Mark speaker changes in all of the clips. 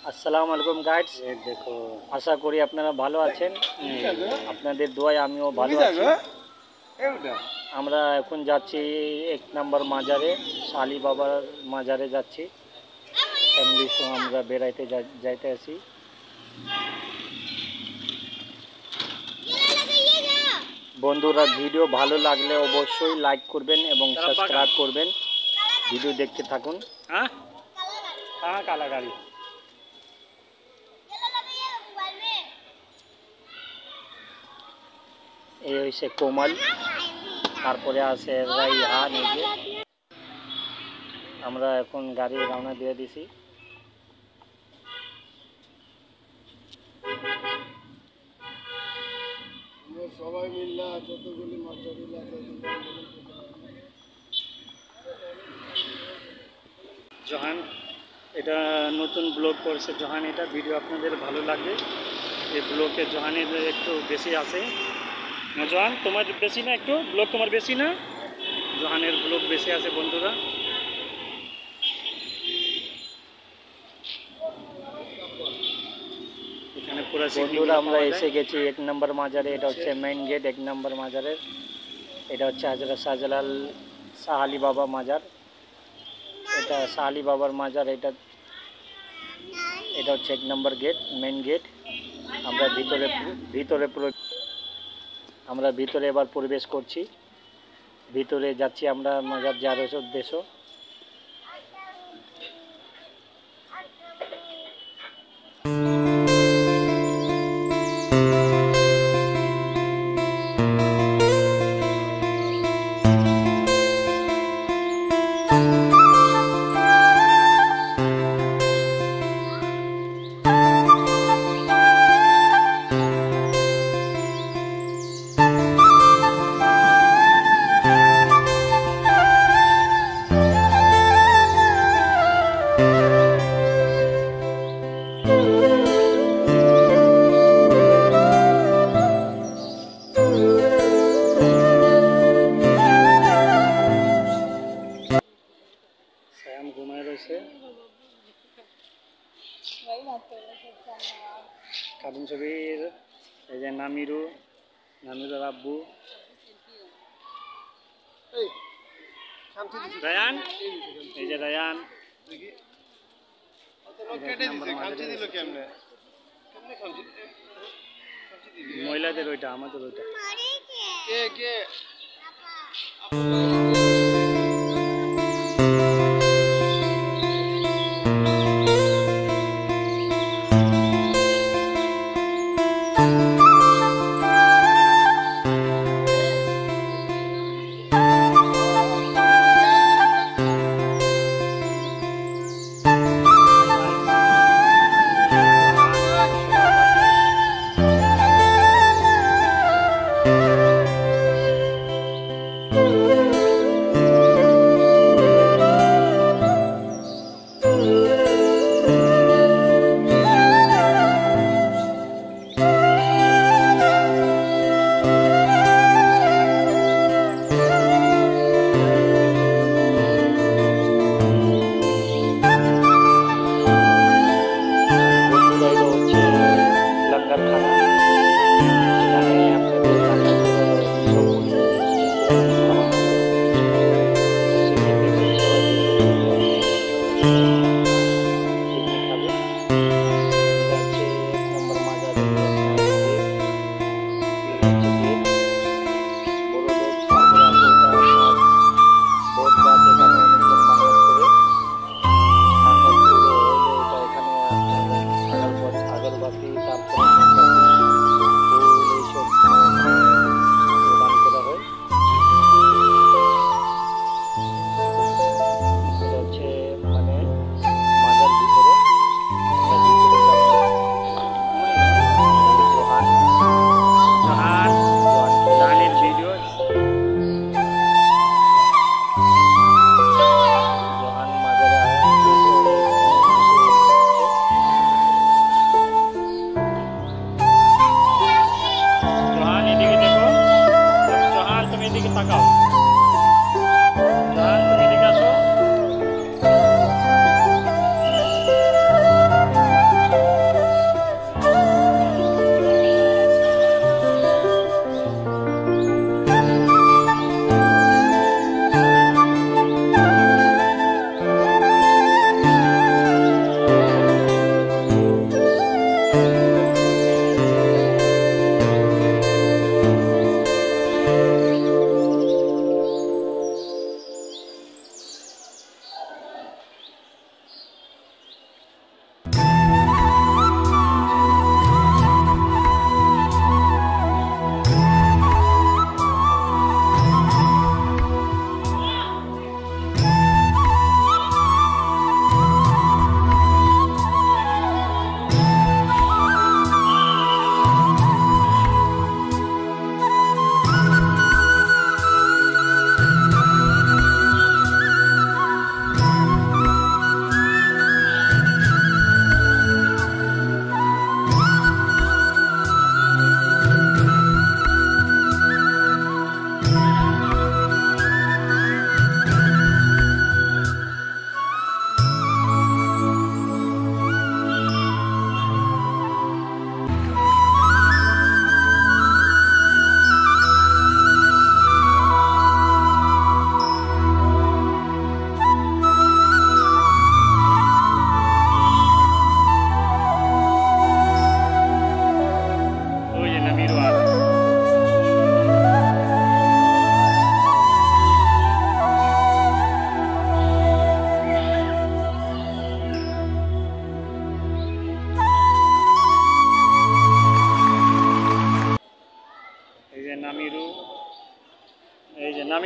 Speaker 1: আসসালামু আলাইকুম গাইডস, দেখো আশা করি আপনারা ভালো আছেন। আপনাদের দোয়ায় আমিও ভালো আছি। আমরা এখন যাচ্ছি 1 নম্বর মাজারে, শালি বাবার মাজারে যাচ্ছি। ফ্যামিলির সঙ্গে আমরা বেড়াইতে যাইতে আছি। বন্ধুরা, ভিডিও ভালো লাগলে অবশ্যই লাইক করবেন এবং সাবস্ক্রাইব করবেন। ভিডিও দেখতে থাকুন। হ্যাঁ হ্যাঁ, কালা গাড়ি। এই হইছে কোমল, তারপরে আছে রাইহান। এই যে আমরা এখন গাড়ি রওনা দিয়ে দিছি।
Speaker 2: সবাই মিল্লা যতগুলি মাস্টারিলা
Speaker 1: জহান এটা নতুন ব্লগ করছে জহান। এটা ভিডিও আপনাদের ভালো লাগবে। এই ব্লগে জহানের একটু বেশি আছে না? জহান তোমার বেশি না? একটু ব্লগ তোমার বেশি না? জহানের ব্লগ বেশি আছে বন্ধুরা। এখানে পুরো বন্ধুরা আমরা এসে গেছি 1 নম্বর মাজারে। এটা হচ্ছে মেইন গেট 1 নম্বর মাজারের। এটা হচ্ছে হযরত শাহজালাল শাহআলী বাবা মাজার। এটা শাহআলী বাবার মাজার। এটা হচ্ছে 1 নম্বর গেট, মেইন গেট। আমরা ভিতরে এবার প্রবেশ করছি। ভিতরে যাচ্ছি আমরা মাজার জিয়ারতের উদ্দেশ্য। ঘুমায় রয়েছে কার্টুন ছবির। এই যে নামিরুর আব্বু রায়ান। এই যে রায়ান মহিলাদের ওইটা, আমাদের ওইটা।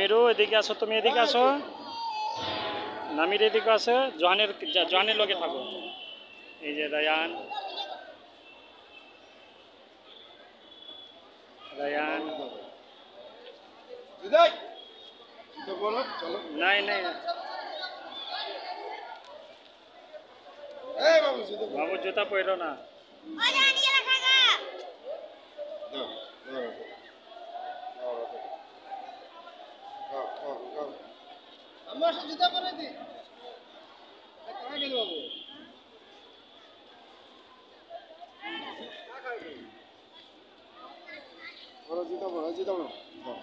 Speaker 1: নামিরু এদিকে আসো, তুমি এদিকে আসো, নামির এদিকে আসো, জহানের লগে থাকো। এই যে রায়ান, রায়ান
Speaker 2: বলো চলো।
Speaker 1: নাই নাই
Speaker 2: এই বাবু জুতো পরো।
Speaker 1: বাবু জুতা পরো না।
Speaker 2: দাও, দাও, দাও, দাও, দাও, দাও। আমার সাথে জুতা পরে দি। কাকা গেল বাবু। পরো জুতা পরো, জুতা পরো। দাও।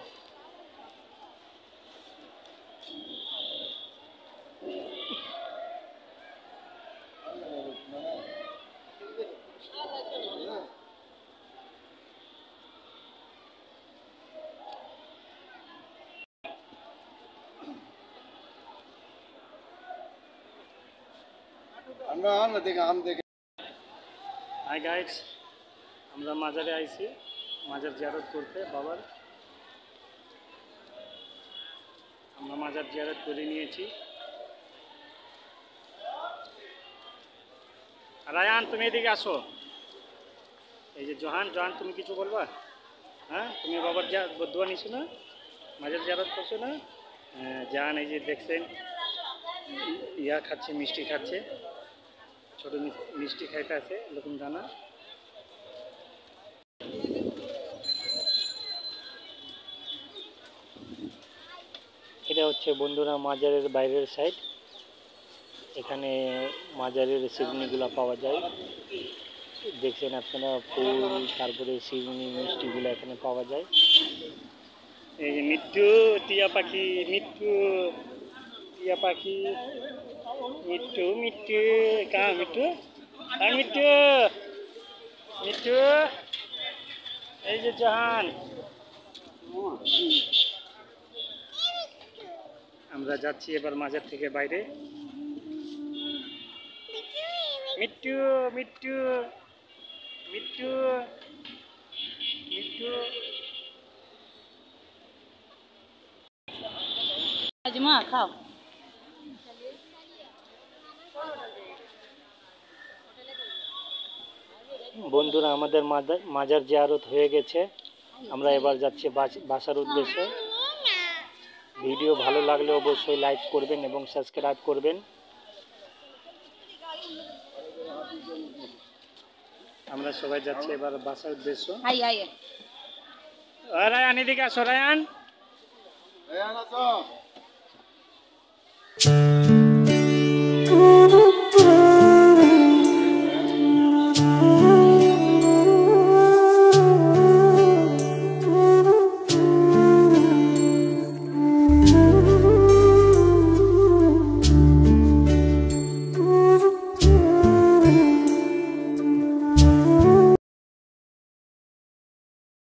Speaker 2: আমরা দেখে আম দেখে।
Speaker 1: হাই গাইস, আমরা মাজারে আইছি, মাজার জিয়ারত করতে বাবার। আমরা মাজার জিয়ারত করে নিয়েছি। রায়ান তুমি এদিকে আসো। এই যে জহান, তুমি কিছু বলবা? হ্যাঁ, তুমি বাবার দোয়া নিছো না, মাজার জিয়ারত করছো না? জাহান এই যে দেখছেন ইয়া খাচ্ছে, মিষ্টি খাচ্ছে, ছোট মিষ্টি খাইতে আছে এরকম দানা। এটা হচ্ছে বন্ধুরা মাজারের বাইরের সাইড। এখানে মাজারের সিগনিগুলো পাওয়া যায়, দেখছেন আপনারা, ফুল, তারপরে সিগনি মিষ্টিগুলো এখানে পাওয়া যায়। এই যে মিট্টু, টিয়া পাখি, মিট্টু, টিয়া পাখি, মিট্টু, মিট্টু, কাহা মিট্টু, আর মিট্টু, মিট্টু, এই যে জাহান। আমরা যাচ্ছি এবার মাজার থেকে বাইরে। মিট্টু, মিট্টু, মিট্টু, মিট্টু।
Speaker 3: আজমা খাও।
Speaker 1: বন্ধুরা আমাদের মাজার জিয়ারত হয়ে গেছে। আমরা এবার যাচ্ছি বাসার উদ্দেশ্যে। ভিডিও ভালো লাগলে অবশ্যই লাইক করবেন এবং সাবস্ক্রাইব করবেন। আমরা সবাই যাচ্ছি এবার বাসার উদ্দেশ্য। রায়ান এদিকে আসো, রায়ান।
Speaker 2: আসো।